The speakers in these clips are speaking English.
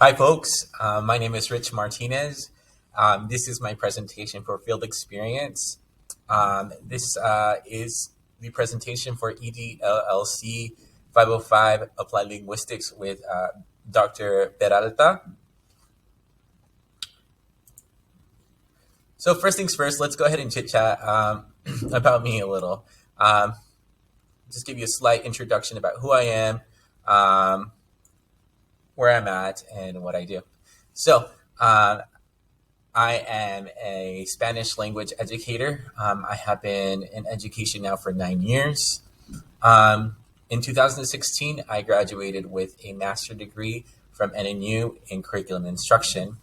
Hi, folks. My name is Rich Martinez. This is my presentation for Field Experience. This is the presentation for EDLLC 505 Applied Linguistics with Dr. Peralta. So first things first, let's go ahead and chit chat about me a little. Um, just give you a slight introduction about who I am, um, where I'm at, and what I do. So um, I am a Spanish language educator. I have been in education now for 9 years. In 2016, I graduated with a master's degree from NNU in curriculum instruction.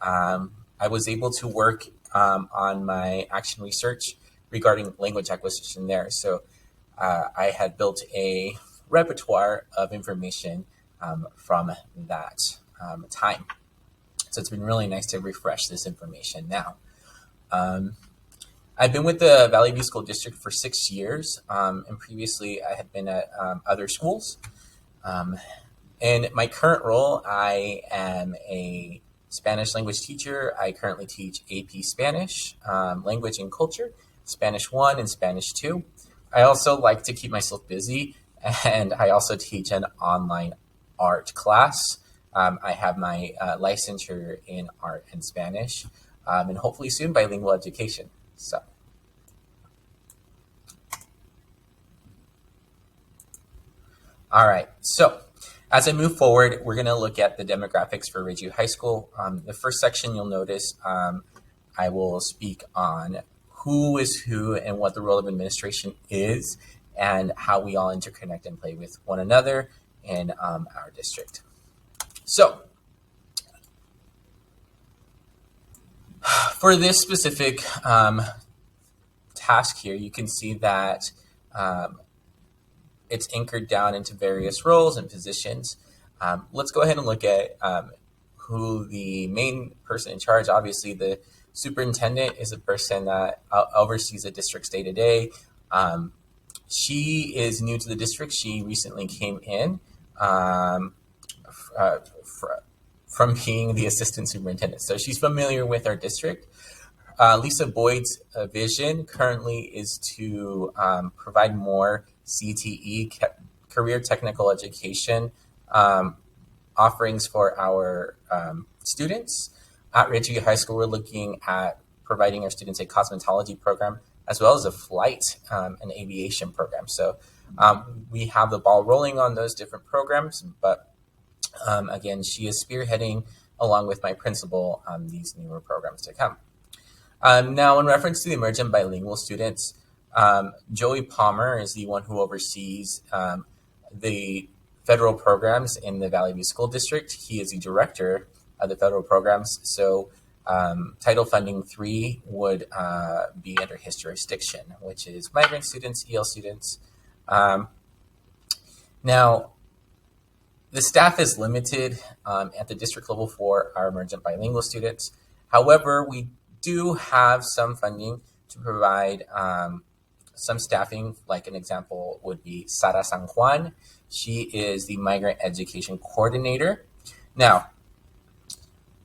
I was able to work on my action research regarding language acquisition there. So I had built a repertoire of information from that time. So it's been really nice to refresh this information now. Um, I've been with the Valley View School District for 6 years, and previously I had been at other schools. Um, in my current role, I am a Spanish language teacher. I currently teach AP Spanish, Language and Culture, Spanish 1 and Spanish 2. I also like to keep myself busy, and I also teach an online art class. I have my licensure in art and Spanish, and hopefully soon bilingual education. So, all right. So, as I move forward, we're going to look at the demographics for Ridgeview High School. The first section you'll notice I will speak on who is who and what the role of administration is and how we all interconnect and play with one another in our district. So, for this specific task here, you can see that it's anchored down into various roles and positions. Let's go ahead and look at who the main person in charge. Obviously, the superintendent is a person that oversees the district's day-to-day. She is new to the district. She recently came in from being the assistant superintendent. So she's familiar with our district. Lisa Boyd's vision currently is to provide more CTE, career technical education offerings for our students. At Ridgeview High School, we're looking at providing our students a cosmetology program as well as a flight and aviation program. So we have the ball rolling on those different programs, but again, she is spearheading along with my principal these newer programs to come. Now, in reference to the emergent bilingual students, Joey Palmer is the one who oversees the federal programs in the Valley View School District. He is the director of the federal programs. So Title Funding 3 would be under his jurisdiction, which is migrant students, EL students. Now, the staff is limited at the district level for our emergent bilingual students. However, we do have some funding to provide some staffing. Like an example would be Sara San Juan. She is the migrant education coordinator. Now,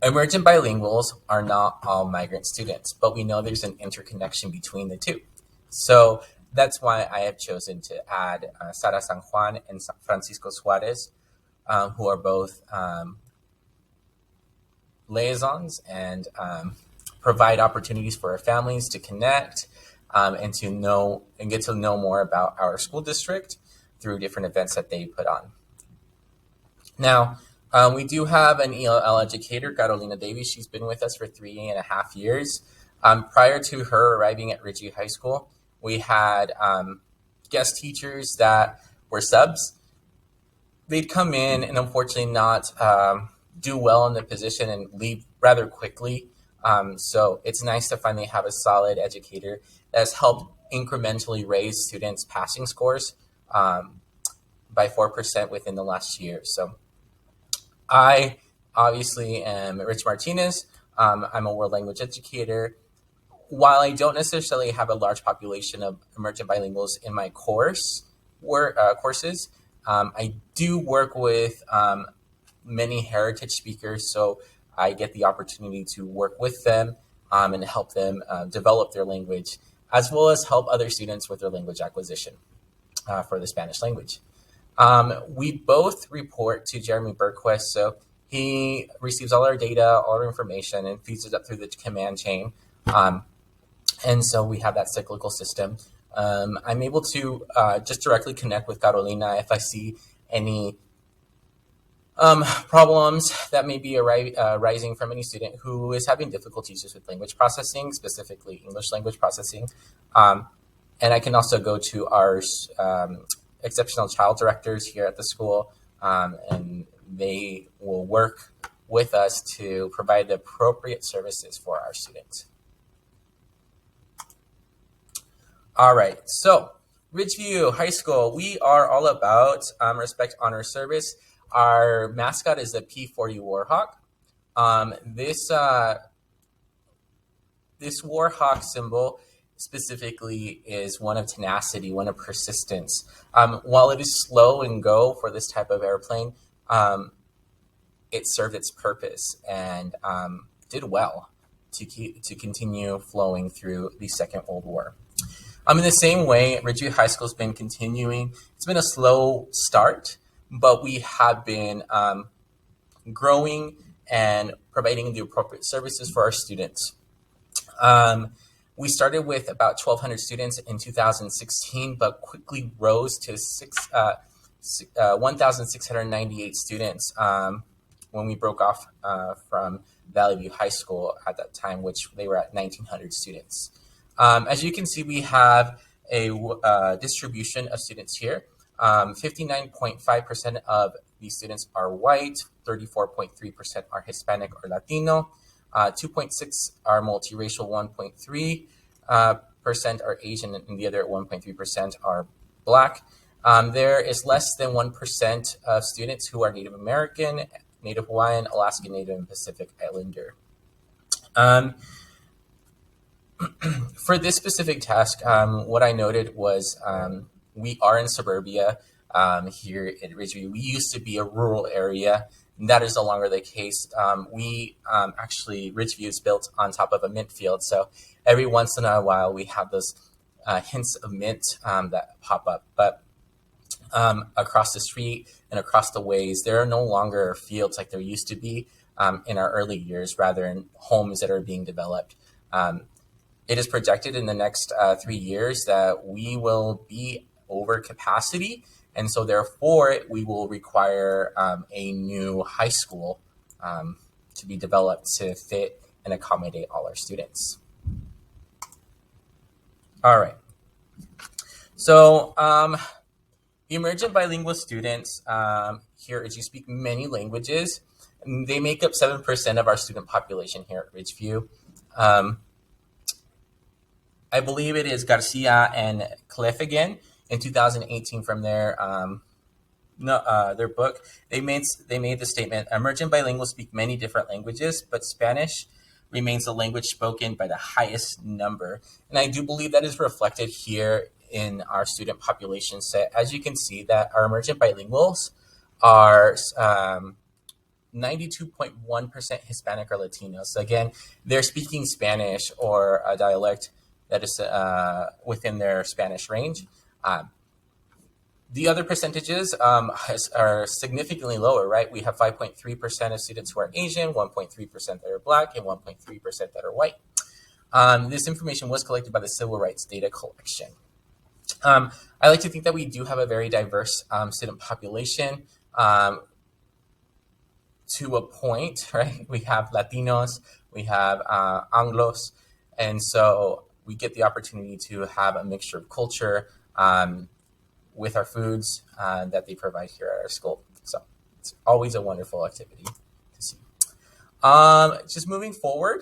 emergent bilinguals are not all migrant students, but we know there's an interconnection between the two. So that's why I have chosen to add Sara San Juan and Francisco Suarez, who are both liaisons and provide opportunities for our families to connect and to know and get to know more about our school district through different events that they put on. Now, we do have an ELL educator, Carolina Davies. She's been with us for 3.5 years. Prior to her arriving at Ridgeview High School, we had guest teachers that were subs. They'd come in and unfortunately not do well in the position and leave rather quickly. So it's nice to finally have a solid educator that has helped incrementally raise students' passing scores by 4% within the last year. So I obviously am Rich Martinez. I'm a world language educator. While I don't necessarily have a large population of emergent bilinguals in my courses, I do work with many heritage speakers, so I get the opportunity to work with them and help them develop their language, as well as help other students with their language acquisition for the Spanish language. We both report to Jeremy Bergquist, so he receives all our data, all our information, and feeds it up through the command chain. And so we have that cyclical system. I'm able to just directly connect with Carolina if I see any problems that may be arising from any student who is having difficulties just with language processing, specifically English language processing. And I can also go to our exceptional child directors here at the school, and they will work with us to provide the appropriate services for our students. All right, so Ridgeview High School, we are all about respect, honor, service. Our mascot is the P40 Warhawk. This Warhawk symbol specifically is one of tenacity, one of persistence. While it is slow and go for this type of airplane, it served its purpose and did well to continue flowing through the Second World War. In the same way, Ridgeview High School has been continuing. It's been a slow start, but we have been growing and providing the appropriate services for our students. We started with about 1,200 students in 2016, but quickly rose to 1,698 students when we broke off from Valley View High School at that time, which they were at 1,900 students. As you can see, we have a distribution of students here. 59.5% of these students are white, 34.3% are Hispanic or Latino, 2.6 are multiracial, 1.3% are Asian, and the other 1.3% are Black. There is less than 1% of students who are Native American, Native Hawaiian, Alaska Native, and Pacific Islander. For this specific task, what I noted was we are in suburbia here at Ridgeview. We used to be a rural area, and that is no longer the case. Actually, Ridgeview is built on top of a mint field, so every once in a while we have those hints of mint that pop up. But across the street and across the ways, there are no longer fields like there used to be in our early years, rather in homes that are being developed. It is projected in the next 3 years that we will be over capacity, and so therefore we will require a new high school to be developed to fit and accommodate all our students. All right. So emergent bilingual students here, as you speak many languages, they make up 7% of our student population here at Ridgeview. I believe it is Garcia and Cliff again in 2018 from their book. They made the statement: emergent bilinguals speak many different languages, but Spanish remains the language spoken by the highest number. And I do believe that is reflected here in our student population set. As you can see, that our emergent bilinguals are 92.1% Hispanic or Latino. So again, they're speaking Spanish or a dialect that is within their Spanish range. The other percentages are significantly lower, right? We have 5.3% of students who are Asian, 1.3% that are Black, and 1.3% that are white. This information was collected by the Civil Rights Data Collection. I like to think that we do have a very diverse student population to a point, right? We have Latinos, we have Anglos, and so we get the opportunity to have a mixture of culture with our foods that they provide here at our school. So it's always a wonderful activity to see. Just moving forward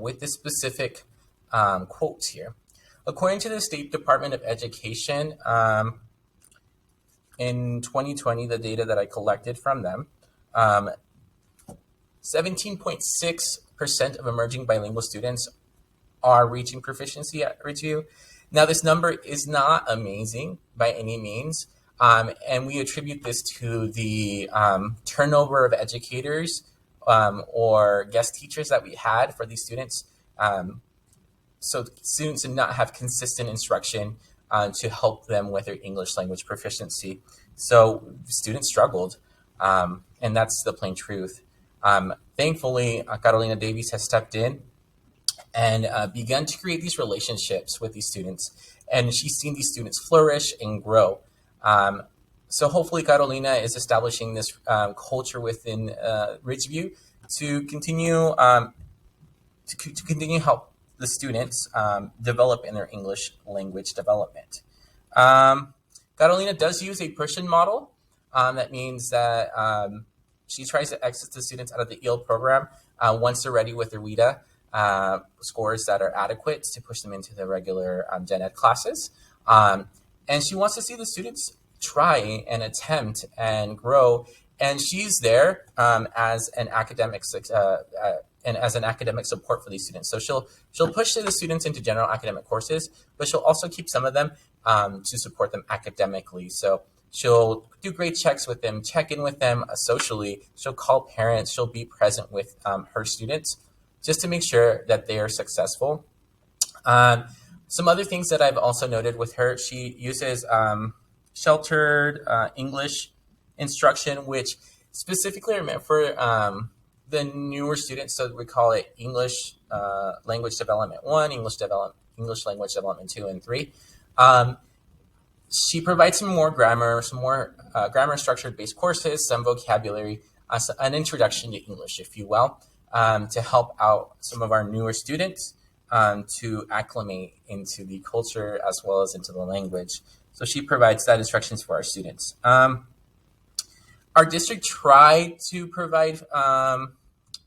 with this specific quotes here. According to the State Department of Education, in 2020, the data that I collected from them, 17.6% of emerging bilingual students are reaching proficiency at Ridgeview. Now, this number is not amazing by any means. And we attribute this to the turnover of educators or guest teachers that we had for these students. So students did not have consistent instruction to help them with their English language proficiency. So students struggled, and that's the plain truth. Thankfully, Carolina Davies has stepped in and begun to create these relationships with these students. And she's seen these students flourish and grow. So hopefully Carolina is establishing this culture within Ridgeview to continue to continue help the students develop in their English language development. Carolina does use a Persian model. That means that she tries to exit the students out of the EL program once they're ready with their WIDA scores that are adequate to push them into the regular gen ed classes. And she wants to see the students try and attempt and grow. And she's there as an academic and as an academic support for these students. So she'll push the students into general academic courses, but she'll also keep some of them to support them academically. So she'll do grade checks with them, check in with them socially. She'll call parents. She'll be present with her students just to make sure that they are successful. Some other things that I've also noted with her, she uses sheltered English instruction, which specifically are meant for the newer students. So we call it English Language Development 1, English Language Development 2 and 3. She provides some more grammar, grammar structured based courses, some vocabulary, an introduction to English, if you will, to help out some of our newer students to acclimate into the culture as well as into the language. So she provides that instructions for our students. Our district tried to provide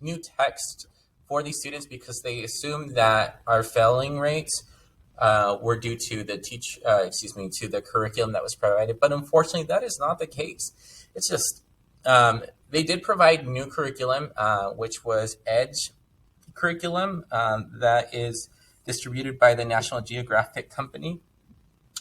new text for these students because they assumed that our failing rates were due to the to the curriculum that was provided. But unfortunately, that is not the case. It's just they did provide new curriculum, which was EDGE curriculum that is distributed by the National Geographic Company.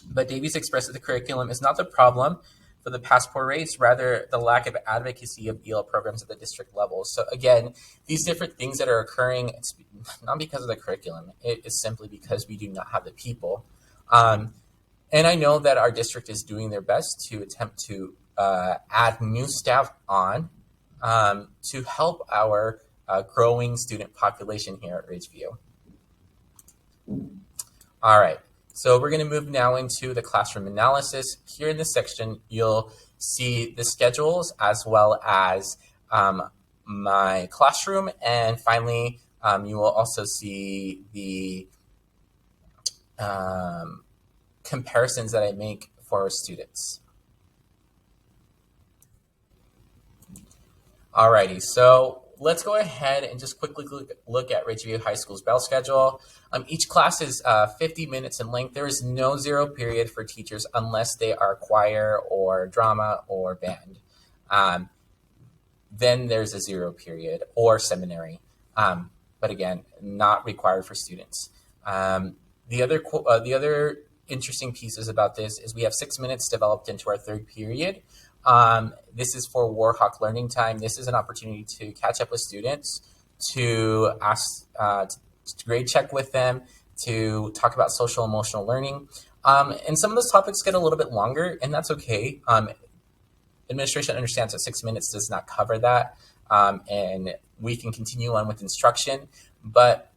But Davies expressed that the curriculum is not the problem for the passport rates, rather the lack of advocacy of EL programs at the district level. So again, these different things that are occurring, it's not because of the curriculum, it is simply because we do not have the people. And I know that our district is doing their best to attempt to add new staff on to help our growing student population here at Ridgeview. All right. So we're going to move now into the classroom analysis. Here in this section, you'll see the schedules as well as my classroom. And finally, you will also see the comparisons that I make for students. Alrighty, so let's go ahead and just quickly look at Ridgeview High School's bell schedule. Each class is 50 minutes in length. There is no zero period for teachers unless they are choir or drama or band. Then there's a zero period or seminary, but again, not required for students. The other interesting pieces about this is we have 6 minutes developed into our third period. This is for Warhawk learning time. This is an opportunity to catch up with students, to ask, to grade check with them, to talk about social emotional learning. And some of those topics get a little bit longer, and that's okay. Administration understands that 6 minutes does not cover that, and we can continue on with instruction, but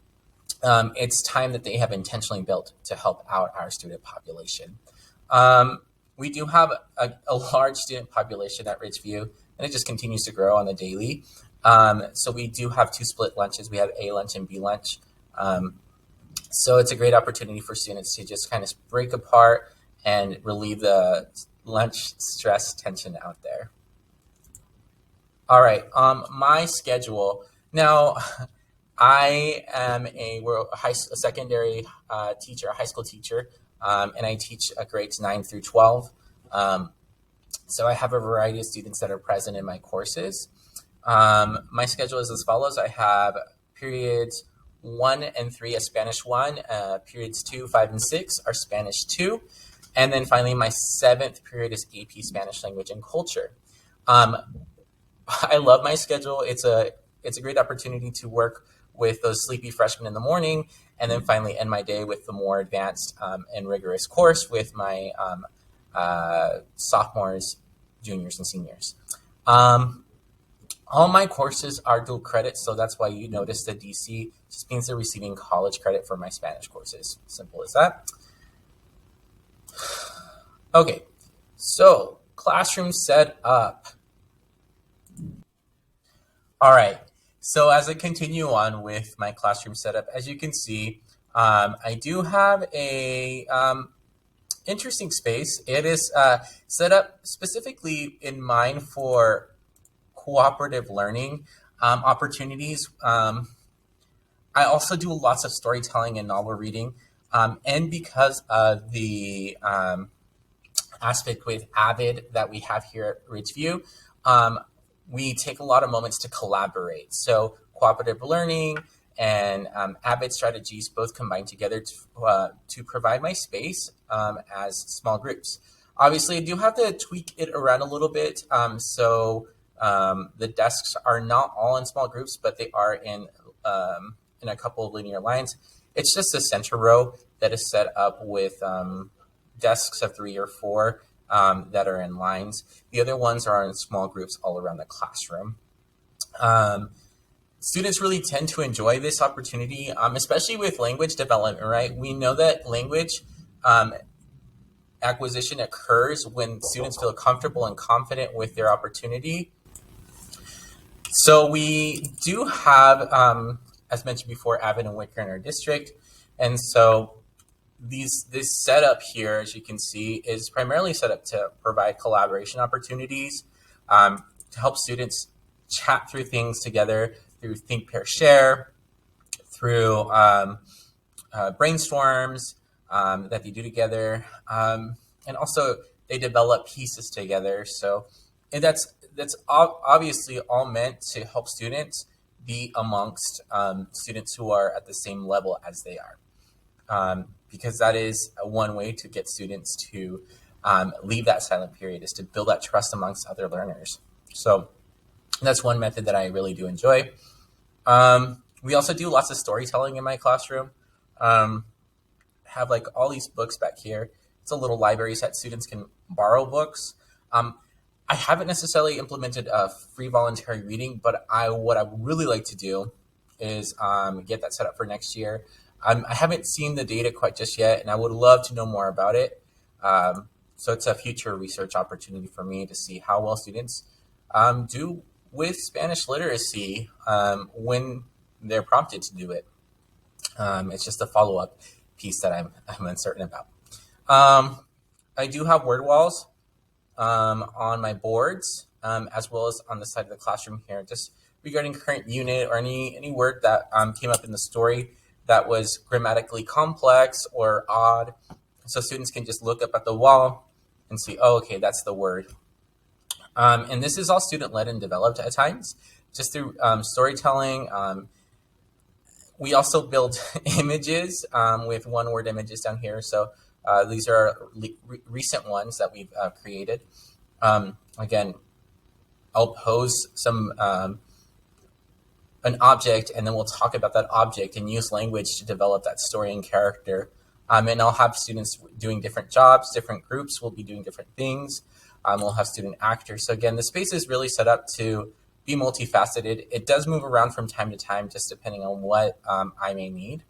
it's time that they have intentionally built to help out our student population. We do have a large student population at Ridgeview, and it just continues to grow on the daily. So we do have 2 split lunches. We have A lunch and B lunch. So it's a great opportunity for students to just kind of break apart and relieve the lunch stress tension out there. All right, my schedule. Now, I am a secondary teacher, a high school teacher, and I teach grades 9 through 12. So I have a variety of students that are present in my courses. My schedule is as follows. I have periods 1 and 3 as Spanish 1, periods 2, 5, and 6 are Spanish 2. And then finally, my 7th period is AP Spanish Language and Culture. Um, I love my schedule. It's a great opportunity to work with those sleepy freshmen in the morning, and then finally end my day with the more advanced and rigorous course with my sophomores, juniors, and seniors. Um, all my courses are dual credit, so that's why you notice the DC just means they're receiving college credit for my Spanish courses. Simple as that. Okay, so classroom set up. All right. So as I continue on with my classroom setup, as you can see, I do have a interesting space. It is set up specifically in mind for cooperative learning opportunities. I also do lots of storytelling and novel reading. And because of the aspect with Avid that we have here at Ridgeview, we take a lot of moments to collaborate. So cooperative learning and Avid strategies both combine together to provide my space as small groups. Obviously, I do have to tweak it around a little bit. The desks are not all in small groups, but they are in a couple of linear lines. It's just a center row that is set up with desks of 3 or 4 that are in lines. The other ones are in small groups all around the classroom. Students really tend to enjoy this opportunity, especially with language development, right? We know that language acquisition occurs when students feel comfortable and confident with their opportunity. So we do have, as mentioned before, Avid and Wicker in our district. And so this setup here, as you can see, is primarily set up to provide collaboration opportunities, to help students chat through things together through Think, Pair, Share, through brainstorms that they do together, and also they develop pieces together. So, and that's obviously all meant to help students be amongst students who are at the same level as they are. Because that is one way to get students to leave that silent period, is to build that trust amongst other learners. So that's one method that I really do enjoy. We also do lots of storytelling in my classroom. Have like all these books back here. It's a little library so that students can borrow books. I haven't necessarily implemented a free voluntary reading, but what I would really like to do is get that set up for next year. I haven't seen the data quite just yet, and I would love to know more about it. So it's a future research opportunity for me to see how well students do with Spanish literacy when they're prompted to do it. It's just a follow-up piece that I'm uncertain about. I do have word walls on my boards, as well as on the side of the classroom here, just regarding current unit or any word that came up in the story that was grammatically complex or odd. So students can just look up at the wall and see, oh, okay, that's the word. And this is all student-led and developed at times, just through storytelling. We also build images with one-word images down here. So these are recent ones that we've created. Again, I'll pose an object, and then we'll talk about that object and use language to develop that story and character. And I'll have students doing different jobs, different groups will be doing different things. We'll have student actors. So again, the space is really set up to be multifaceted. It does move around from time to time, just depending on what I may need.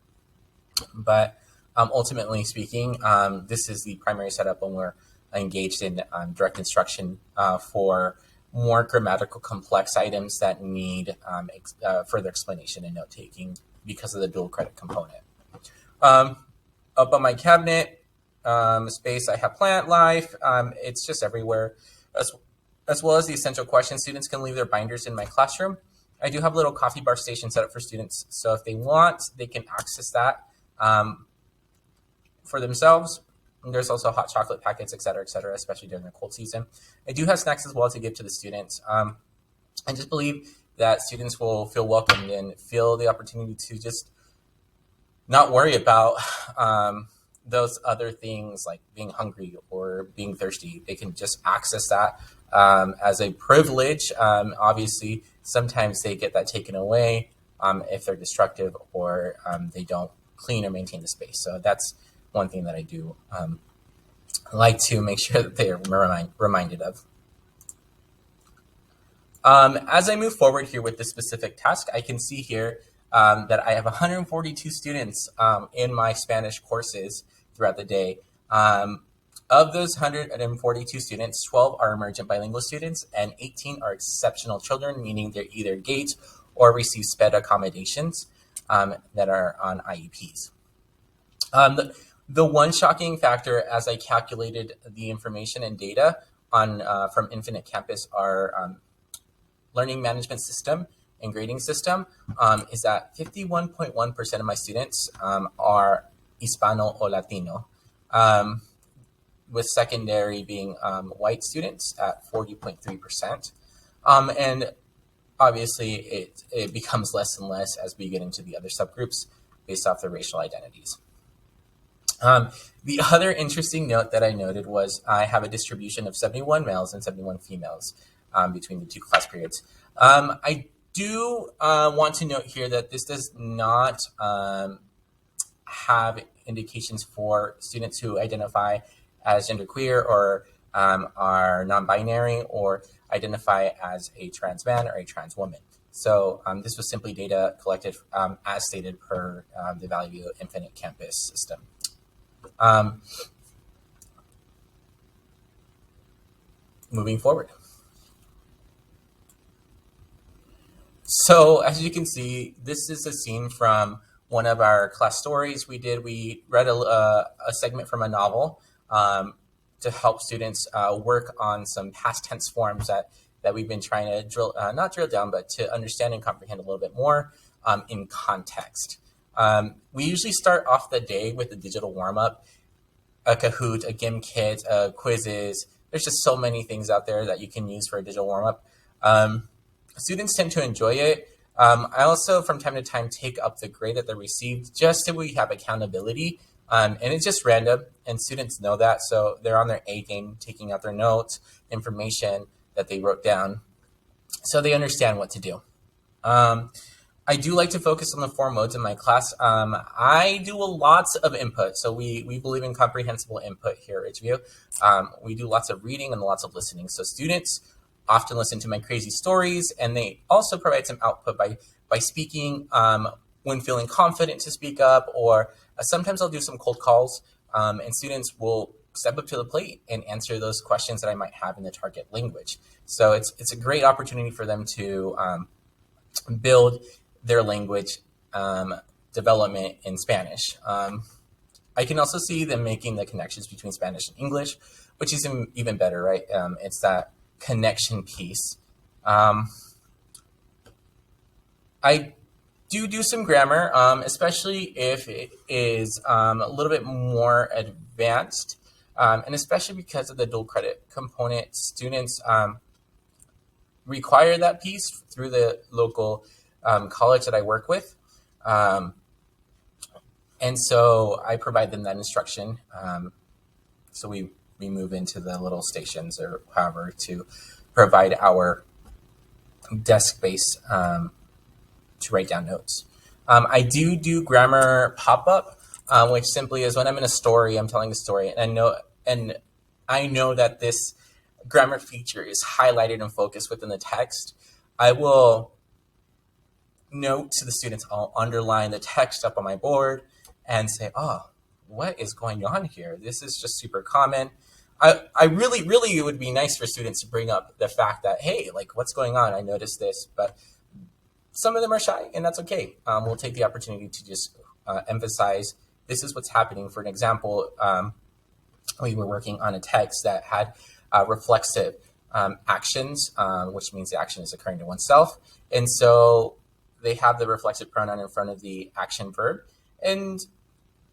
But ultimately speaking, this is the primary setup when we're engaged in direct instruction for more grammatical complex items that need further explanation and note-taking because of the dual credit component. Up on my cabinet space, I have plant life. It's just everywhere, as well as the essential questions. Students can leave their binders in my classroom. I do have a little coffee bar station set up for students, so if they want, they can access that for themselves. And there's also hot chocolate packets, et cetera, especially during the cold season. I do have snacks as well to give to the students. I just believe that students will feel welcomed and feel the opportunity to just not worry about those other things like being hungry or being thirsty, they can just access that as a privilege. Obviously, sometimes they get that taken away if they're destructive or they don't clean or maintain the space. So that's one thing that I do like to make sure that they are reminded of. As I move forward here with this specific task, I can see here that I have 142 students in my Spanish courses throughout the day. Of those 142 students, 12 are emergent bilingual students and 18 are exceptional children, meaning they're either GATE or receive SPED accommodations that are on IEPs. The one shocking factor as I calculated the information and data on from Infinite Campus, our learning management system and grading system, is that 51.1% of my students are Hispano or Latino, with secondary being white students at 40.3%. And obviously it becomes less and less as we get into the other subgroups based off their racial identities. The other interesting note that I noted was I have a distribution of 71 males and 71 females between the two class periods. I do want to note here that this does not have indications for students who identify as genderqueer or are non-binary or identify as a trans man or a trans woman. So this was simply data collected as stated per the Valley View Infinite Campus system. Moving forward. So as you can see, this is a scene from one of our class stories we did. We read a segment from a novel to help students work on some past tense forms that we've been trying to not drill down, but to understand and comprehend a little bit more in context. We usually start off the day with a digital warm-up, a Kahoot, a GIM kit, quizzes. There's just so many things out there that you can use for a digital warm-up. Students tend to enjoy it. I also, from time to time, take up the grade that they received just so we have accountability. And it's just random, and students know that, so they're on their A game, taking out their notes, information that they wrote down, so they understand what to do. I do like to focus on the 4 modes in my class. I do lots of input, so we believe in comprehensible input here at Ridgeview. We do lots of reading and lots of listening, so students often listen to my crazy stories, and they also provide some output by speaking when feeling confident to speak up, or sometimes I'll do some cold calls, and students will step up to the plate and answer those questions that I might have in the target language. So it's a great opportunity for them to build their language development in Spanish. I can also see them making the connections between Spanish and English, which is even better, right? It's that connection piece. I do some grammar, especially if it is a little bit more advanced, and especially because of the dual credit component, students require that piece through the local college that I work with. And so I provide them that instruction. So we move into the little stations or however to provide our desk-based to write down notes. I do grammar pop-up, which simply is when I'm in a story, I'm telling a story, and I know that this grammar feature is highlighted and focused within the text. I will note to the students, I'll underline the text up on my board and say, oh, what is going on here? This is just super common. I really, it would be nice for students to bring up the fact that, hey, like, what's going on? I noticed this, but some of them are shy, and that's okay. We'll take the opportunity to just emphasize this is what's happening. For an example, we were working on a text that had reflexive actions, which means the action is occurring to oneself. And so they have the reflexive pronoun in front of the action verb. And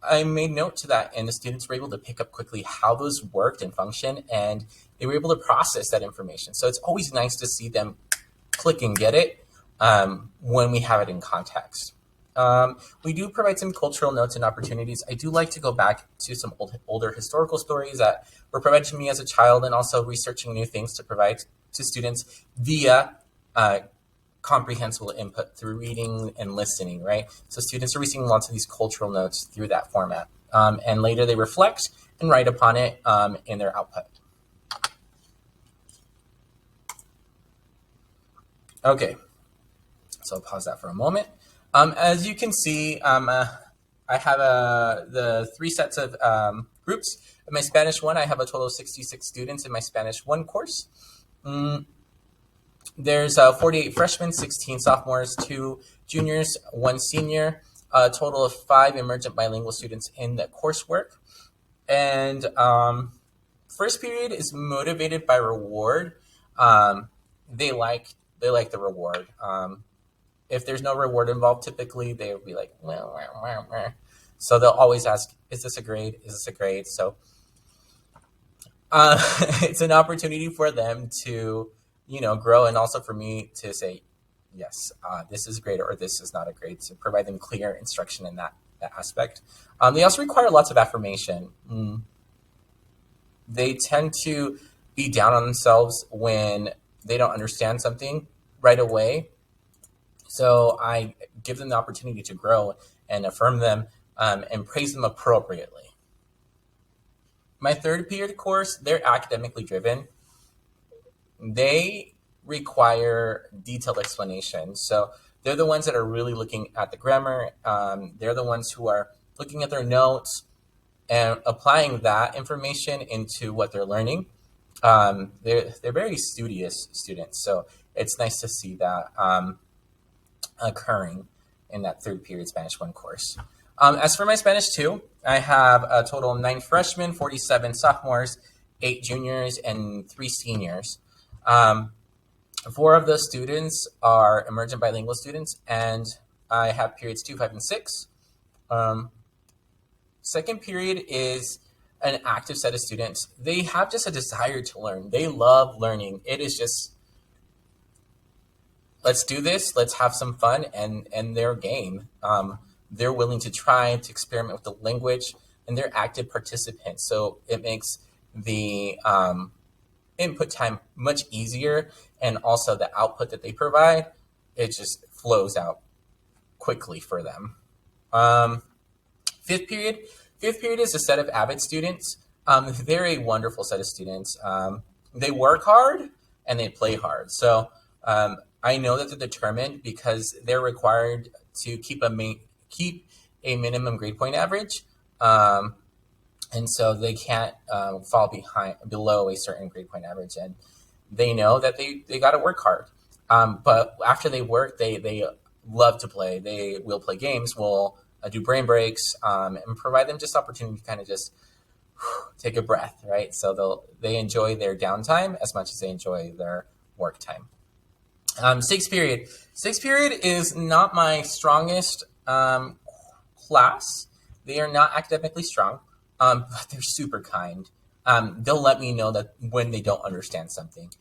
I made note to that, and the students were able to pick up quickly how those worked and function, and they were able to process that information. So it's always nice to see them click and get it when we have it in context. We do provide some cultural notes and opportunities. I do like to go back to some older historical stories that were provided to me as a child, and also researching new things to provide to students via comprehensible input through reading and listening, right? So students are receiving lots of these cultural notes through that format. And later they reflect and write upon it in their output. Okay, so I'll pause that for a moment. As you can see, I have the three sets of groups. In my Spanish one, I have a total of 66 students in my Spanish one course. There's 48 freshmen, 16 sophomores, 2 juniors, 1 senior, a total of 5 emergent bilingual students in the coursework. And first period is motivated by reward. They like the reward. If there's no reward involved, typically they would be like, well, so they'll always ask, is this a grade? Is this a grade? So it's an opportunity for them to, grow, and also for me to say, yes, this is a grade or this is not a grade, to provide them clear instruction in that aspect. They also require lots of affirmation. They tend to be down on themselves when they don't understand something right away. So I give them the opportunity to grow and affirm them and praise them appropriately. My third period course, they're academically driven. They require detailed explanation. So they're the ones that are really looking at the grammar. They're the ones who are looking at their notes and applying that information into what they're learning. They're very studious students. So it's nice to see that occurring in that third period Spanish 1 course. As for my Spanish 2, I have a total of 9 freshmen, 47 sophomores, 8 juniors, and 3 seniors. 4 of those students are emergent bilingual students, and I have periods 2, 5, and 6. Second period is an active set of students. They have just a desire to learn. They love learning. It is just, let's do this, let's have some fun, and they're game. They're willing to try to experiment with the language, and they're active participants. So it makes the input time much easier, and also the output that they provide, it just flows out quickly for them. Fifth period is a set of avid students. They're a wonderful set of students. They work hard and they play hard. So I know that they're determined because they're required to keep a minimum grade point average. And so they can't fall below a certain grade point average. And they know that they got to work hard. But after they work, they love to play. They will play games, will do brain breaks, and provide them just opportunity to kind of just take a breath, right? So they enjoy their downtime as much as they enjoy their work time. Sixth period is not my strongest class. They are not academically strong, but they're super kind. They'll let me know that when they don't understand something.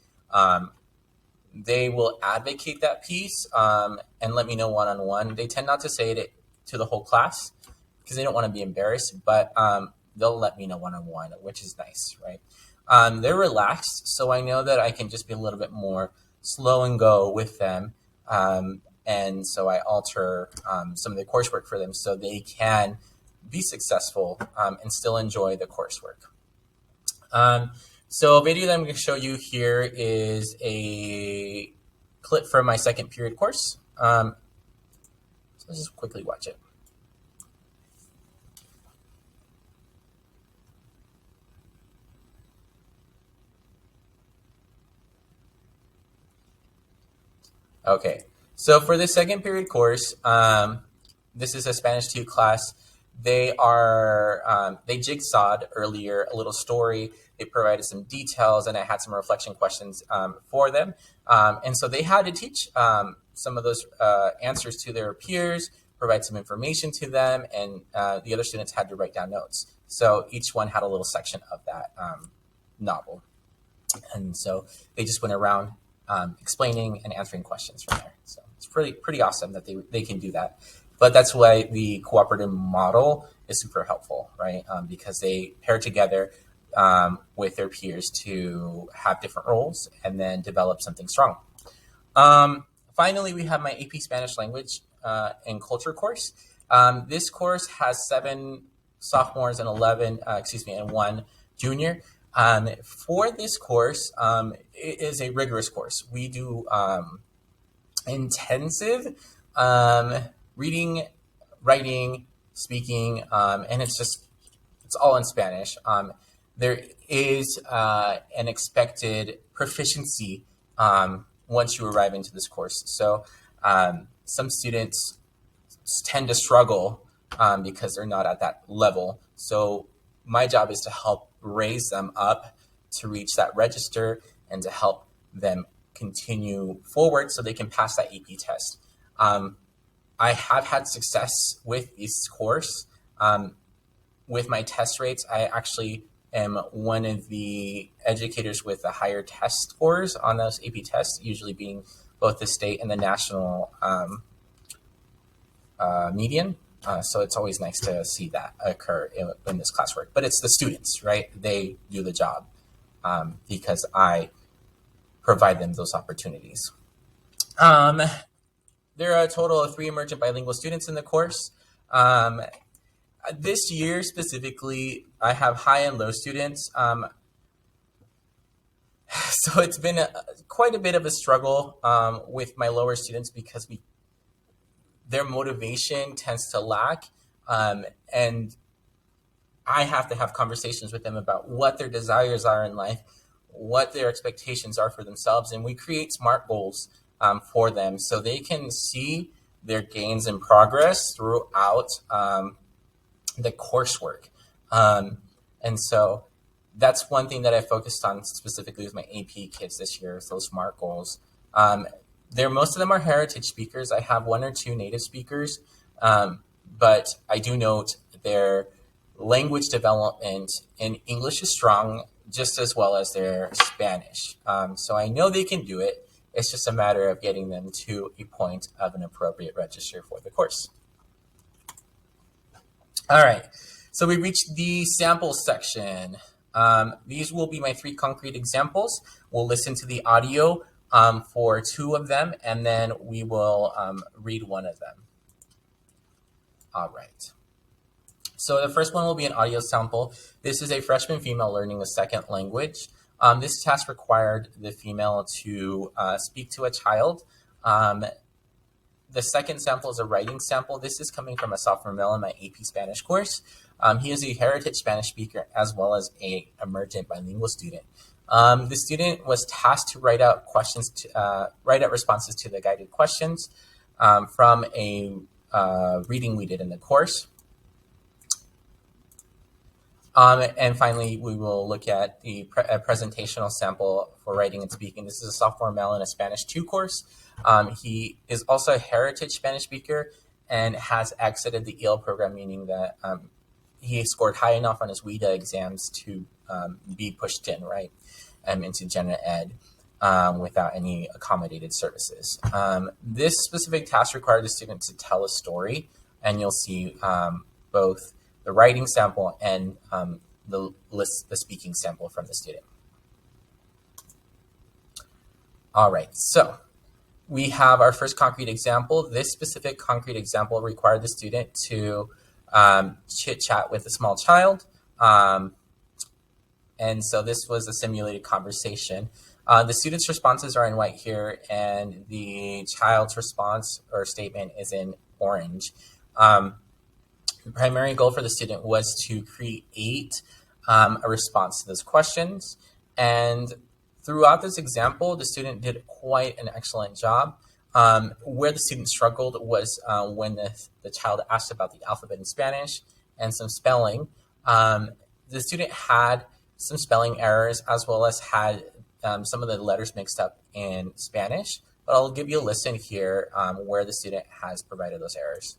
They will advocate that piece and let me know one-on-one. They tend not to say it to the whole class because they don't want to be embarrassed, but they'll let me know one-on-one, which is nice, right? They're relaxed, so I know that I can just be a little bit more slow and go with them. And so I alter some of the coursework for them so they can be successful and still enjoy the coursework. So a video that I'm going to show you here is a clip from my second period course. So let's just quickly watch it. Okay, so for the second period course, this is a Spanish 2 class. They jigsawed earlier a little story. They provided some details, and I had some reflection questions for them. And so they had to teach some of those answers to their peers, provide some information to them, and the other students had to write down notes. So each one had a little section of that novel. And so they just went around explaining and answering questions from there. So it's pretty awesome that they can do that. But that's why the cooperative model is super helpful, right? Because they pair together with their peers to have different roles and then develop something strong. Finally, we have my AP Spanish language and culture course. This course has 7 sophomores and 11, and 1 junior. For this course, it is a rigorous course. We do intensive reading, writing, speaking, and it's all in Spanish. There is an expected proficiency once you arrive into this course. So some students tend to struggle because they're not at that level. So my job is to help raise them up to reach that register and to help them continue forward so they can pass that AP test. I have had success with this course. With my test rates, I actually am one of the educators with the higher test scores on those AP tests, usually being both the state and the national median. So it's always nice to see that occur in this classwork. But it's the students, right? They do the job because I provide them those opportunities. There are a total of 3 emergent bilingual students in the course. This year specifically, I have high and low students. So it's been quite a bit of a struggle with my lower students because their motivation tends to lack. And I have to have conversations with them about what their desires are in life, what their expectations are for themselves. And we create SMART goals for them so they can see their gains and progress throughout the coursework. And so that's one thing that I focused on specifically with my AP kids this year, is those SMART goals. Most of them are heritage speakers. I have 1 or 2 native speakers, but I do note their language development in English is strong just as well as their Spanish. So I know they can do it. It's just a matter of getting them to a point of an appropriate register for the course. All right, so we reached the sample section. These will be my 3 concrete examples. We'll listen to the audio for 2 of them, and then we will read 1 of them. All right. So the first one will be an audio sample. This is a freshman female learning a second language. This task required the female to speak to a child. The second sample is a writing sample. This is coming from a sophomore male in my AP Spanish course. He is a heritage Spanish speaker as well as a emergent bilingual student. The student was tasked to write out responses to the guided questions from a reading we did in the course. And finally, we will look at the presentational sample for writing and speaking. This is a sophomore male in a Spanish 2 course. He is also a heritage Spanish speaker and has exited the EL program, meaning that he scored high enough on his WIDA exams to be pushed in, right, into Gen Ed without any accommodated services. This specific task required the student to tell a story, and you'll see both the writing sample and the speaking sample from the student. All right, so we have our first concrete example. This specific concrete example required the student to chit-chat with a small child. And so this was a simulated conversation. The student's responses are in white here, and the child's response or statement is in orange. The primary goal for the student was to create a response to those questions. And throughout this example, the student did quite an excellent job. Where the student struggled was when the child asked about the alphabet in Spanish and some spelling. The student had some spelling errors as well as had some of the letters mixed up in Spanish. But I'll give you a listen here where the student has provided those errors.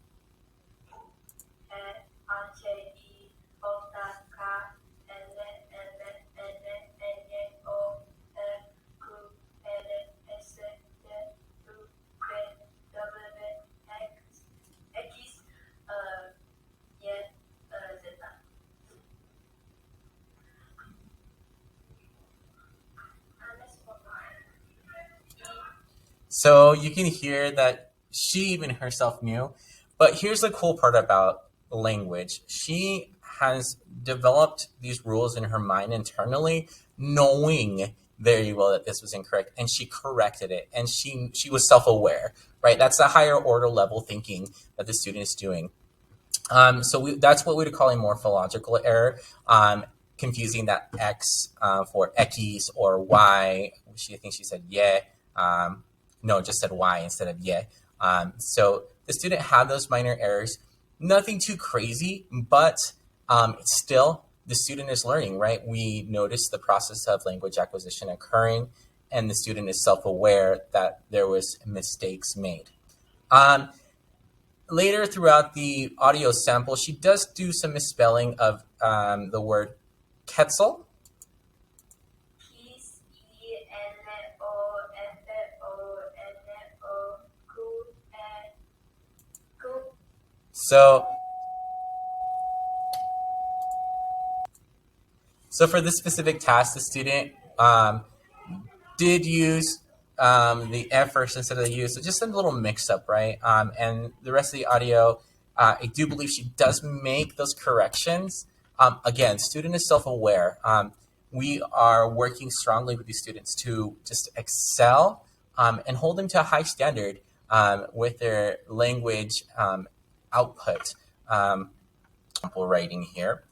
So you can hear that she even herself knew. But here's the cool part about language. She has developed these rules in her mind internally, knowing very well that this was incorrect, and she corrected it. And she was self-aware, right? That's the higher order level thinking that the student is doing. That's what we would call a morphological error, confusing that X for X or Y. I think she said yeah. No, just said Y instead of yeah. So the student had those minor errors. Nothing too crazy, but still the student is learning, right? We notice the process of language acquisition occurring, and the student is self-aware that there was mistakes made. Um, Later throughout the audio sample, she does do some misspelling of the word Quetzal. So, so for this specific task, the student did use the F first instead of the U. So just a little mix up, right? And the rest of the audio, I do believe she does make those corrections. Again, student is self-aware. We are working strongly with these students to just excel and hold them to a high standard with their language output. Example writing here.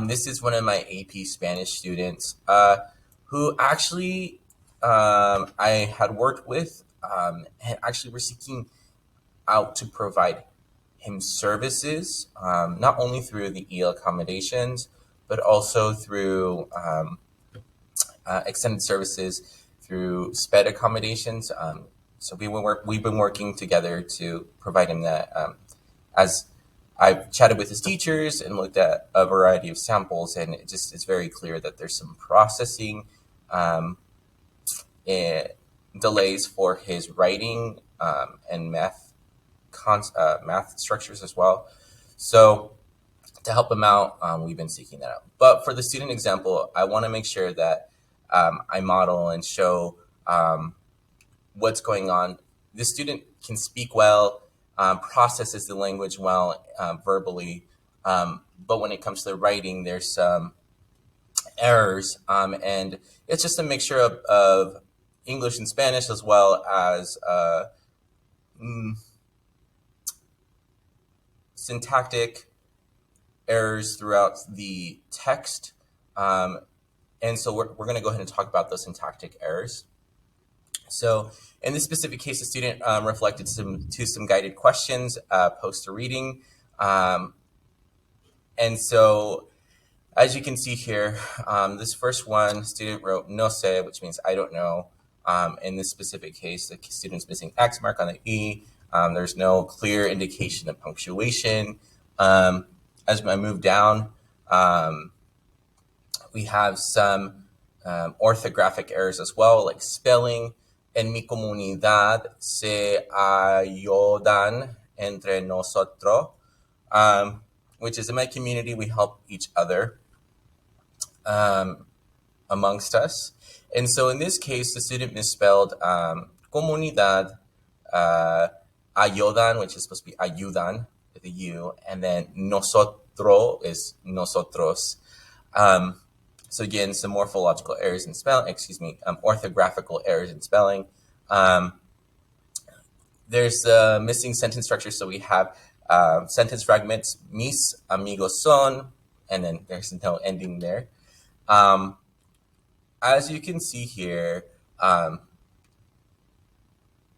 This is one of my AP Spanish students who actually I had worked with and actually were seeking out to provide him services, not only through the EL accommodations, but also through extended services through SPED accommodations. So we've been working together to provide him that. As I've chatted with his teachers and looked at a variety of samples, and it's very clear that there's some processing delays for his writing and math structures as well. So to help him out, we've been seeking that out. But for the student example, I want to make sure that I model and show what's going on. The student can speak well, processes the language well verbally, but when it comes to the writing, there's some errors, and it's just a mixture of English and Spanish as well as syntactic errors throughout the text. And so we're going to go ahead and talk about those syntactic errors. So in this specific case, the student reflected some guided questions post to reading. And so as you can see here, this first one, student wrote no sé, which means I don't know. In this specific case, the student's missing X mark on the E. There's no clear indication of punctuation. As I move down, we have some orthographic errors as well, like spelling. En mi comunidad se ayudan entre nosotros, which is in my community, we help each other amongst us. And so in this case, the student misspelled comunidad, ayudan, which is supposed to be ayudan with a U, and then nosotros is nosotros. So again, some morphological errors in spelling, orthographical errors in spelling. There's missing sentence structure. So we have sentence fragments, mis amigos son, and then there's no ending there. As you can see here, not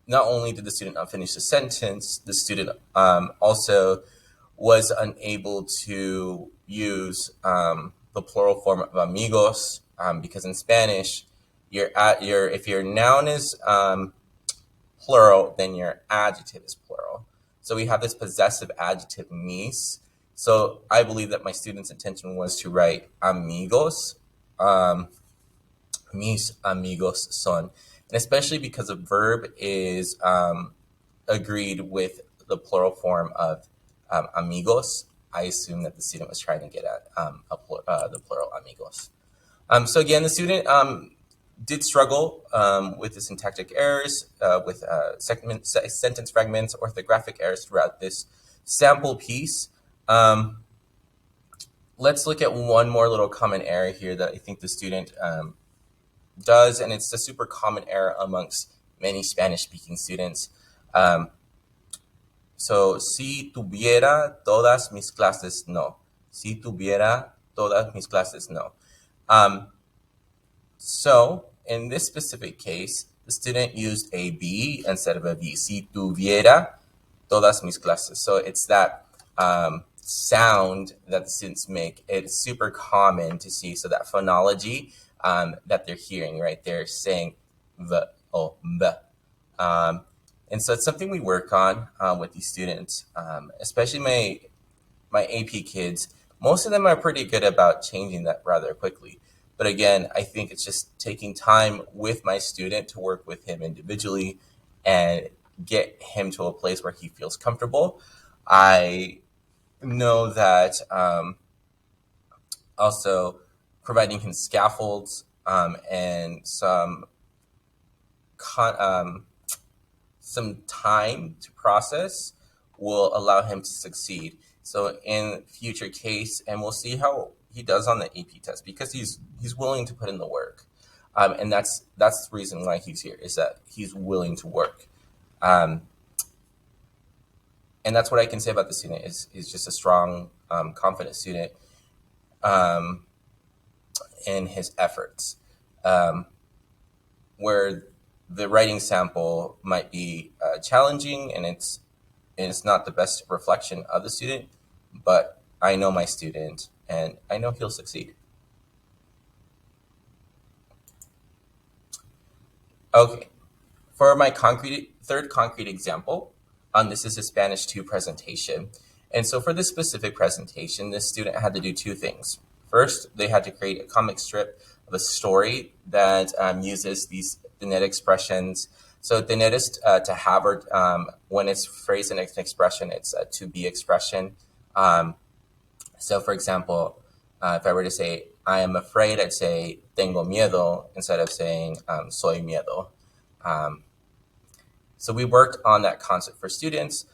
only did the student not finish the sentence, the student also was unable to use the plural form of amigos, because in Spanish, if your noun is plural, then your adjective is plural. So we have this possessive adjective mis. So I believe that my student's intention was to write amigos, mis amigos son, and especially because the verb is agreed with the plural form of amigos, I assume that the student was trying to get at the plural amigos. So again, the student did struggle with the syntactic errors, with sentence fragments, orthographic errors throughout this sample piece. Let's look at one more little common error here that I think the student does, and it's a super common error amongst many Spanish-speaking students. So, si tuviera todas mis clases, no. Si tuviera todas mis clases, no. So, in this specific case, the student used a B instead of a V. Si tuviera todas mis clases. So, it's that sound that the students make. It's super common to see. So, that phonology that they're hearing, right? They're saying the or the. And so, it's something we work on with these students, especially my AP kids. Most of them are pretty good about changing that rather quickly. But again, I think it's just taking time with my student to work with him individually and get him to a place where he feels comfortable. I know that also providing him scaffolds and some time to process will allow him to succeed. So in future case, and we'll see how he does on the AP test because he's willing to put in the work, and that's the reason why he's here is that he's willing to work, and that's what I can say about the student is just a strong, confident student in his efforts, where the writing sample might be challenging and it's not the best reflection of the student, but I know my student and I know he'll succeed. Okay, for my third concrete example, this is a Spanish 2 presentation. And so for this specific presentation, this student had to do two things. First, they had to create a comic strip of a story that uses these tener expressions. So tener is to have, or when it's phrased in an expression, it's a to be expression. So for example, if I were to say, I am afraid, I'd say tengo miedo instead of saying soy miedo. So we worked on that concept for students,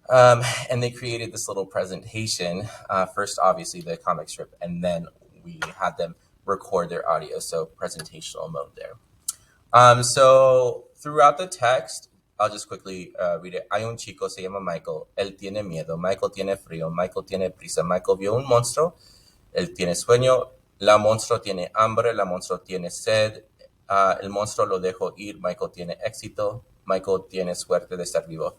and they created this little presentation. First, obviously, the comic strip, and then we had them record their audio, so presentational mode there. So throughout the text, I'll just quickly read it. Hay un chico, se llama Michael. Él tiene miedo. Michael tiene frío. Michael tiene prisa. Michael vio un monstruo. Él tiene sueño. La monstruo tiene hambre. La monstruo tiene sed. El monstruo lo dejó ir. Michael tiene éxito. Michael tiene suerte de estar vivo.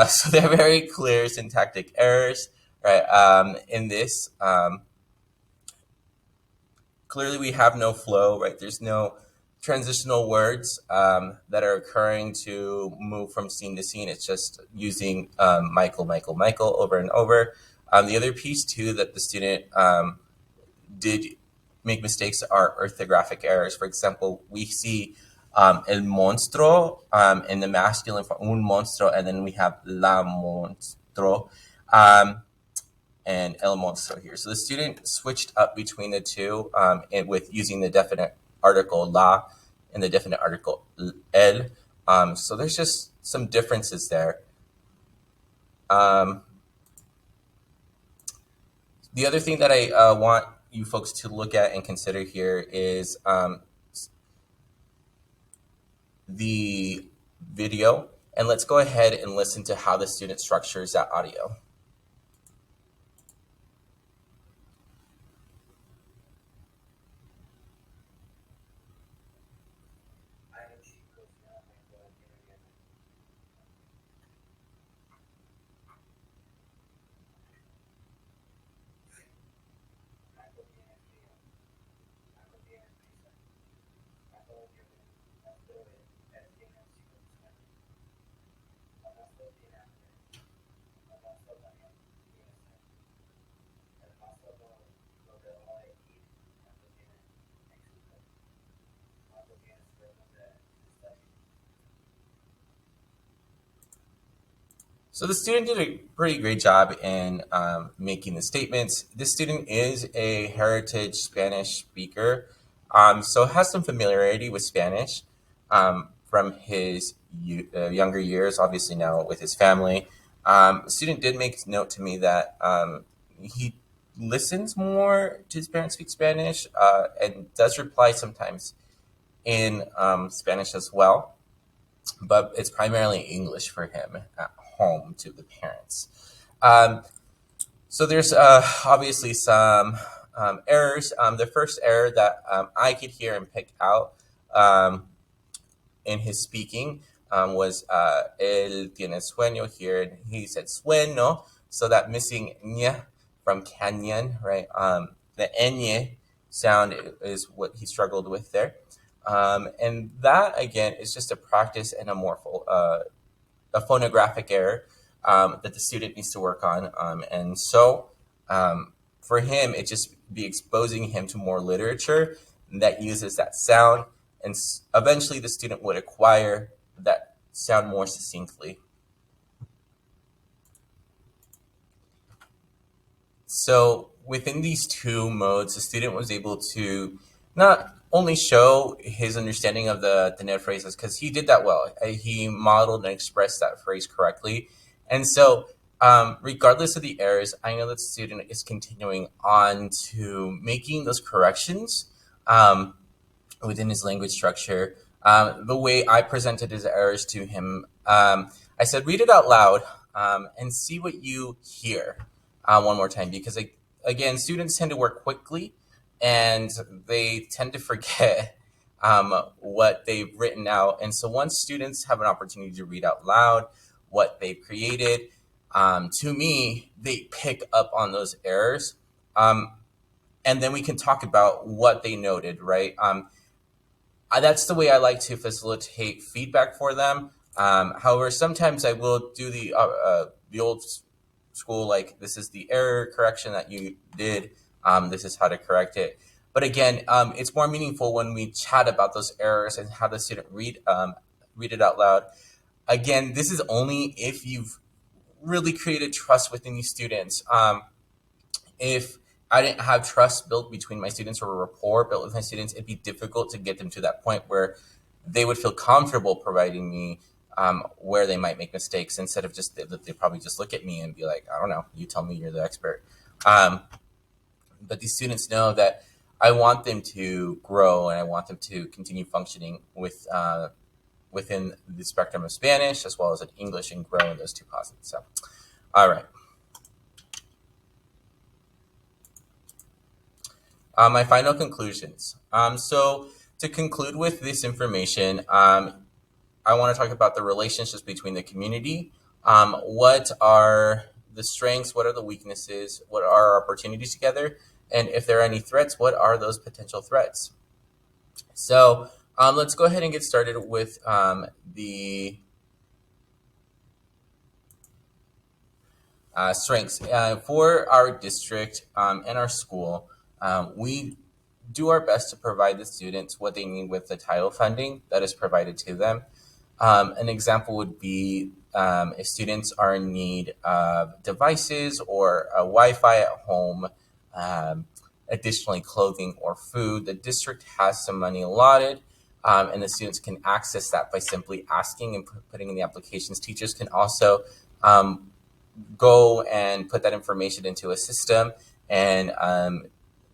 So they're very clear syntactic errors, right? In this, clearly we have no flow, right? There's no transitional words that are occurring to move from scene to scene. It's just using Michael, Michael, Michael over and over. The other piece too that the student did make mistakes are orthographic errors. For example, we see el monstruo in the masculine for un monstruo, and then we have la monstruo and el monstruo here. So the student switched up between the two with using the definite article la and the definite article el. So there's just some differences there. The other thing that I want you folks to look at and consider here is the video, and let's go ahead and listen to how the student structures that audio. So the student did a pretty great job in making the statements. This student is a heritage Spanish speaker. so has some familiarity with Spanish from his younger years, obviously now with his family. The student did make note to me that he listens more to his parents speak Spanish and does reply sometimes in Spanish as well, but it's primarily English for him at home to the parents. Um, so there's obviously some errors. The first error that I could hear and pick out um, in his speaking was él tiene sueño here, and he said sueño, so that missing ñ from canyon, right? The ñ sound is what he struggled with there. And that again is just a practice and a phonographic error that the student needs to work on. And so for him, it just be exposing him to more literature that uses that sound. And eventually the student would acquire that sound more succinctly. So within these two modes, the student was able to not only show his understanding of the tener phrases, because he did that well. He modeled and expressed that phrase correctly. And so regardless of the errors, I know that the student is continuing on to making those corrections within his language structure. The way I presented his errors to him, I said, read it out loud and see what you hear one more time, because again, students tend to work quickly and they tend to forget what they've written out. And so once students have an opportunity to read out loud what they've created, to me, they pick up on those errors. And then we can talk about what they noted, right? That's the way I like to facilitate feedback for them. However, sometimes I will do the old school, like, this is the error correction that you did. This is how to correct it. But again, it's more meaningful when we chat about those errors and have the student read it out loud. Again, this is only if you've really created trust within these students. If I didn't have trust built between my students or a rapport built with my students, it'd be difficult to get them to that point where they would feel comfortable providing me where they might make mistakes, instead of just they probably just look at me and be like, I don't know, you tell me, you're the expert. But these students know that I want them to grow and I want them to continue functioning within the spectrum of Spanish as well as in English, and grow in those two posits. So, all right. My final conclusions. So to conclude with this information, I want to talk about the relationships between the community. What are the strengths? What are the weaknesses? What are our opportunities together? And if there are any threats, what are those potential threats? So let's go ahead and get started with the strengths. For our district and our school, we do our best to provide the students what they need with the title funding that is provided to them. An example would be if students are in need of devices or a Wi-Fi at home, additionally clothing or food, the district has some money allotted, and the students can access that by simply asking and putting in the applications. Teachers can also go and put that information into a system, and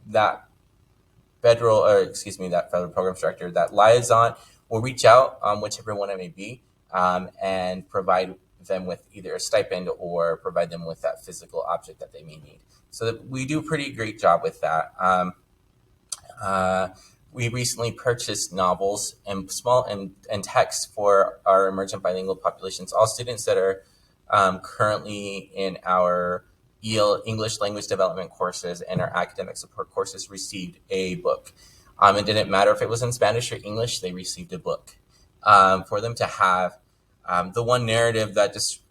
that federal programs director, that liaison, will reach out, whichever one it may be, and provide them with either a stipend or provide them with that physical object that they may need. So that we do a pretty great job with that. We recently purchased novels and and texts for our emergent bilingual populations. All students that are currently in our EL English language development courses and our academic support courses received a book. It didn't matter if it was in Spanish or English, they received a book. For them to have the one narrative that just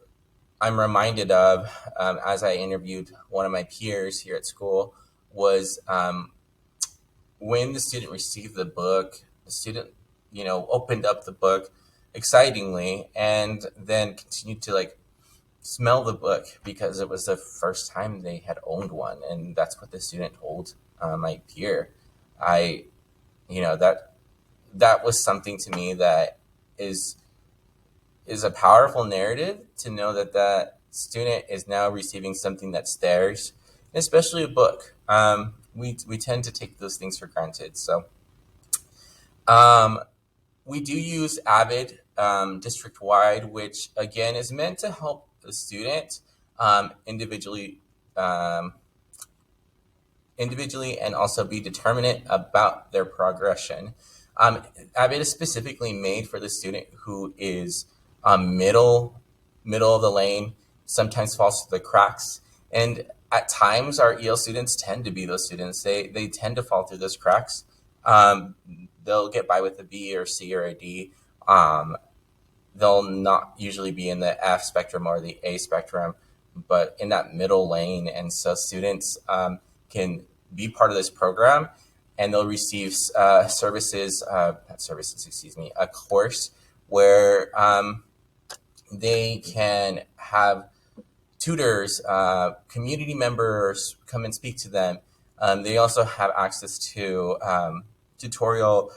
I'm reminded of as I interviewed one of my peers here at school was when the student received the book, the student, opened up the book excitingly and then continued to smell the book because it was the first time they had owned one. And that's what the student told my peer. that was something to me that is is a powerful narrative, to know that that student is now receiving something that's theirs, especially a book. We tend to take those things for granted. So um, we do use Avid district wide, which again is meant to help the student individually, um, and also be determinate about their progression. Avid is specifically made for the student who is middle of the lane, sometimes falls through the cracks, and at times our EL students tend to be those students. They tend to fall through those cracks. Um, they'll get by with a B or C or a D. Um, they'll not usually be in the F spectrum or the A spectrum, but in that middle lane. And so students can be part of this program, and they'll receive not services, excuse me, a course where they can have tutors, community members come and speak to them. They also have access to tutorial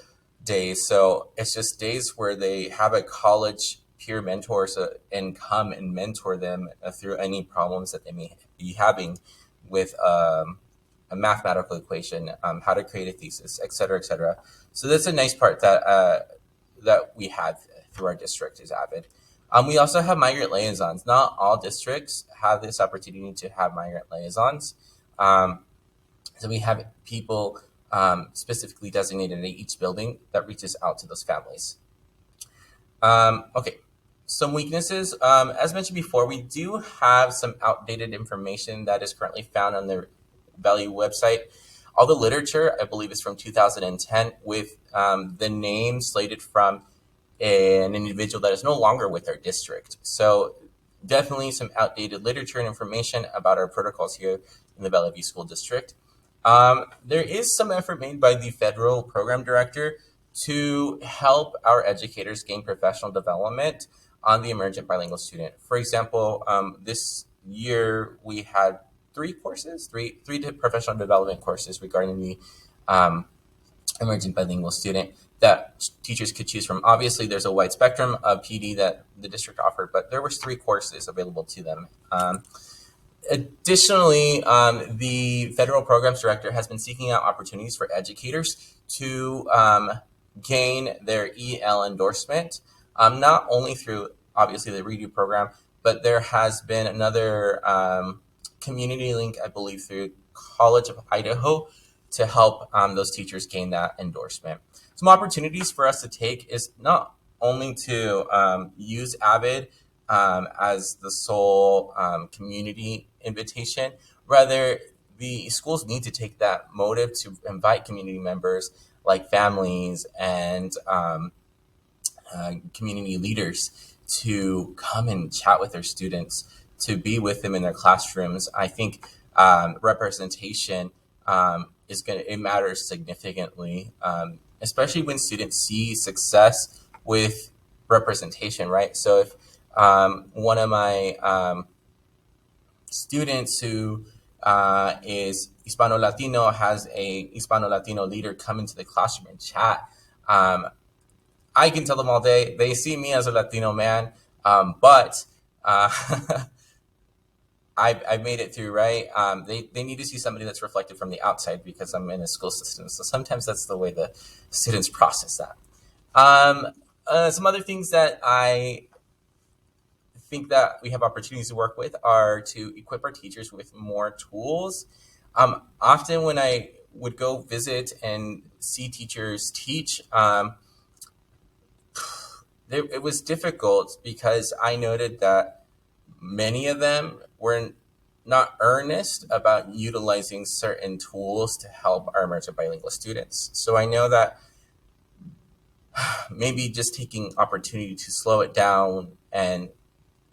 days. So it's just days where they have a college peer mentor, and come and mentor them through any problems that they may be having with a mathematical equation, how to create a thesis, et cetera, et cetera. So that's a nice part that we have through our district is Avid. We also have migrant liaisons. Not all districts have this opportunity to have migrant liaisons. Um, so we have people specifically designated at each building that reaches out to those families. Okay, some weaknesses. As mentioned before, we do have some outdated information that is currently found on the Value website. All the literature, I believe, is from 2010, with the name slated from an individual that is no longer with our district. So definitely some outdated literature and information about our protocols here in the Valley View School District. There is some effort made by the federal program director to help our educators gain professional development on the emergent bilingual student. For example, this year we had three professional development courses regarding the emergent bilingual student that teachers could choose from. Obviously, there's a wide spectrum of PD that the district offered, but there was three courses available to them. Additionally, the federal programs director has been seeking out opportunities for educators to gain their EL endorsement, not only through obviously the Redo program, but there has been another community link, I believe, through College of Idaho to help those teachers gain that endorsement. Some opportunities for us to take is not only to use Avid as the sole community invitation, rather the schools need to take that motive to invite community members like families and community leaders to come and chat with their students, to be with them in their classrooms. I think representation it matters significantly, especially when students see success with representation, right? So if one of my students who is Hispano Latino has a Hispano Latino leader come into the classroom and chat, I can tell them all day, they see me as a Latino man, but I've made it through, right? They need to see somebody that's reflected from the outside because I'm in a school system. So sometimes that's the way the students process that. Some other things that I think that we have opportunities to work with are to equip our teachers with more tools. Often when I would go visit and see teachers teach, it was difficult because I noted that many of them were not earnest about utilizing certain tools to help our emergent bilingual students. So I know that maybe just taking opportunity to slow it down and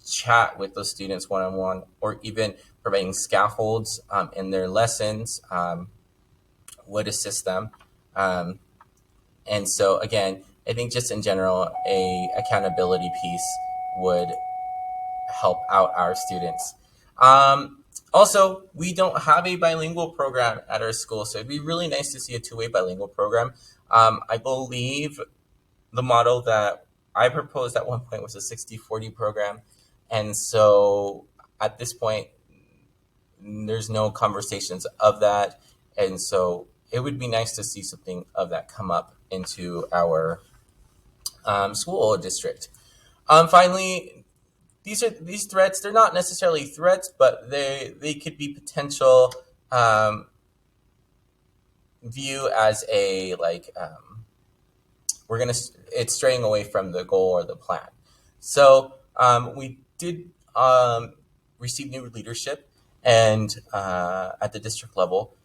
chat with those students one-on-one, or even providing scaffolds in their lessons would assist them. And so again, I think just in general, a accountability piece would help out our students. Also, we don't have a bilingual program at our school, so it'd be really nice to see a two-way bilingual program. I believe the model that I proposed at one point was a 60-40 program. And so at this point, there's no conversations of that. And so it would be nice to see something of that come up into our school district. Finally, these threats. They're not necessarily threats, but they could be potential um, view as a like we're gonna it's straying away from the goal or the plan. So we did receive new leadership, and at the district level,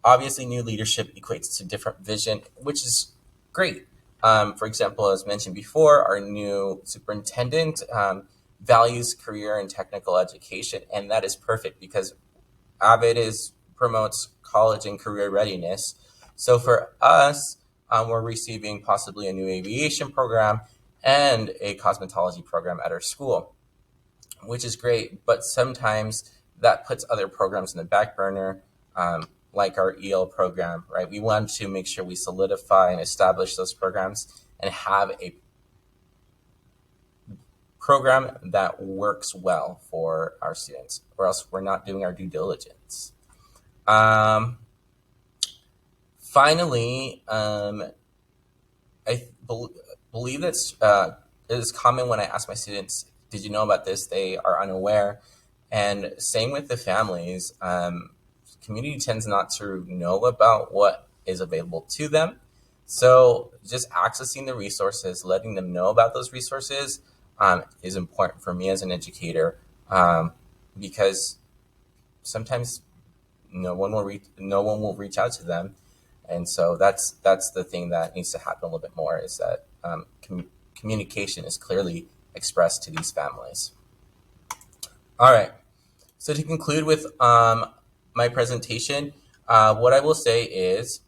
obviously, new leadership equates to different vision, which is great. For example, as mentioned before, our new superintendent values career and technical education, and that is perfect because Avid is promotes college and career readiness. So for us, we're receiving possibly a new aviation program and a cosmetology program at our school, which is great. But sometimes that puts other programs in the back burner, like our EL program, right? We want to make sure we solidify and establish those programs and have a program that works well for our students, or else we're not doing our due diligence. Um, Finally, I believe that it is common when I ask my students, "Did you know about this?" They are unaware, and same with the families. Community tends not to know about what is available to them, so just accessing the resources, letting them know about those resources, is important for me as an educator, because sometimes no one will reach out to them, and so that's the thing that needs to happen a little bit more, is that communication is clearly expressed to these families. All right. So to conclude with my presentation, what I will say is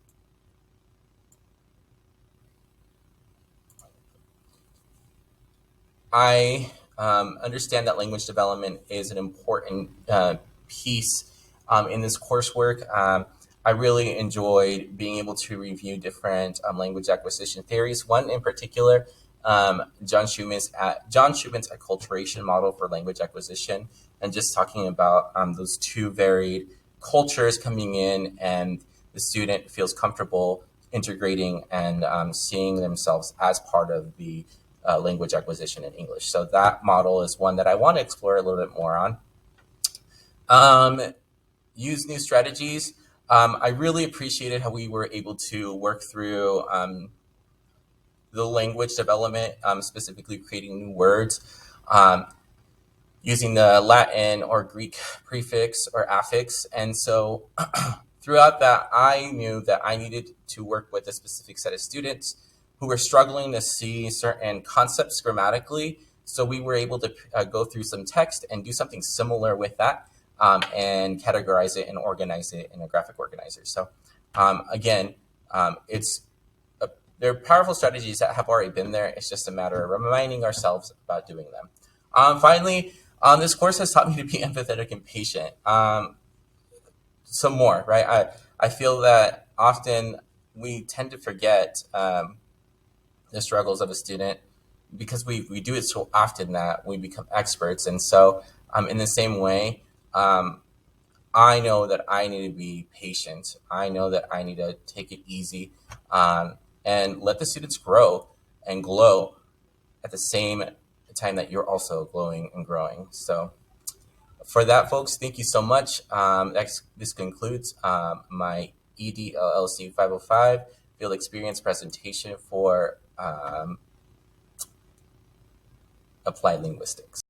I understand that language development is an important piece in this coursework. I really enjoyed being able to review different language acquisition theories. One in particular, John Schumann's acculturation model for language acquisition, and just talking about those two varied cultures coming in, and the student feels comfortable integrating and seeing themselves as part of the language acquisition in English. So that model is one that I want to explore a little bit more on. Use new strategies. I really appreciated how we were able to work through the language development, specifically creating new words, using the Latin or Greek prefix or affix. And so throughout that, I knew that I needed to work with a specific set of students who were struggling to see certain concepts grammatically. So we were able to go through some text and do something similar with that, and categorize it and organize it in a graphic organizer. So again, they're powerful strategies that have already been there. It's just a matter of reminding ourselves about doing them. Finally, this course has taught me to be empathetic and patient. Some more, right? I feel that often we tend to forget the struggles of a student because we do it so often that we become experts. And so in the same way, I know that I need to be patient. I know that I need to take it easy, and let the students grow and glow at the same time that you're also glowing and growing. So for that, folks, thank you so much. This concludes my EDLLC 505 field experience presentation for applied linguistics.